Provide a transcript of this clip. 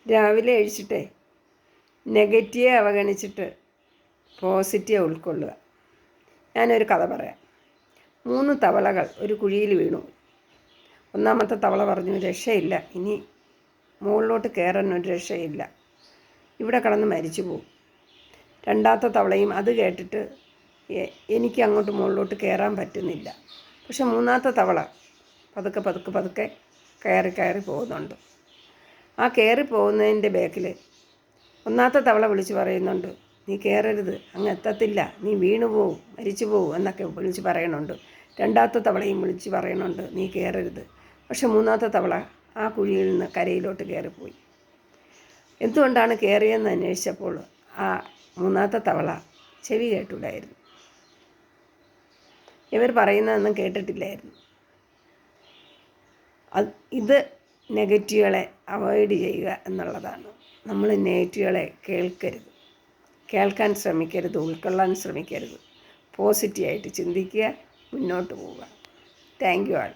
രാവിലെ എഴുതിച്ചിട്ടേ negative അവഗണിച്ചിട്ട് positive ഉൾക്കൊള്ളുക. ഞാനൊരു കഥ പറയാം. 3 തവളകൾ ഒരു കുഴിയിൽ വീണു. ഒന്നാമത്തെ തവള പറഞ്ഞു, രക്ഷയില്ല, ഇനി മുകളിലോട്ട് കയറാൻ ഒരു രക്ഷയില്ല, ഇവിടെ കിടന്ന് മരിച്ചു പോകും. രണ്ടാമത്തെ തവളയും അത് കേട്ടിട്ട് എനിക്ക് അങ്ങോട്ട് മുകളിലോട്ട് കയറാൻ പറ്റുന്നില്ല. പക്ഷെ മൂന്നാമത്തെ തവള പതുക്കെ പതുക്കെ പതുക്കെ കയറി പോകുന്നുണ്ട്. ആ കയറി പോകുന്നതിൻ്റെ ബാക്കിൽ ഒന്നാമത്തെ തവള വിളിച്ച് പറയുന്നുണ്ട്, നീ കയറരുത്, അങ്ങ് എത്തത്തില്ല, നീ വീണു പോവും, മരിച്ചു പോവും എന്നൊക്കെ വിളിച്ച് പറയണുണ്ട്. രണ്ടാമത്തെ തവളയും വിളിച്ച് പറയണുണ്ട്, നീ കയറരുത്. പക്ഷെ മൂന്നാമത്തെ തവള ആ കുഴിയിൽ നിന്ന് കരയിലോട്ട് കയറിപ്പോയി. എന്തുകൊണ്ടാണ് കയറിയെന്ന് അന്വേഷിച്ചപ്പോൾ ആ മൂന്നാമത്തെ തവള ചെവി കേട്ടില്ലായിരുന്നു. ഇവർ പറയുന്നതൊന്നും കേട്ടിട്ടില്ലായിരുന്നു. ഇത് നെഗറ്റീവുകളെ അവോയ്ഡ് ചെയ്യുക എന്നുള്ളതാണ്. നമ്മൾ നെഗറ്റീവുകളെ കേൾക്കാൻ ശ്രമിക്കരുത്, ഉൾക്കൊള്ളാൻ ശ്രമിക്കരുത്. പോസിറ്റീവായിട്ട് ചിന്തിക്കുക, മുന്നോട്ട് പോവുക. Thank you all.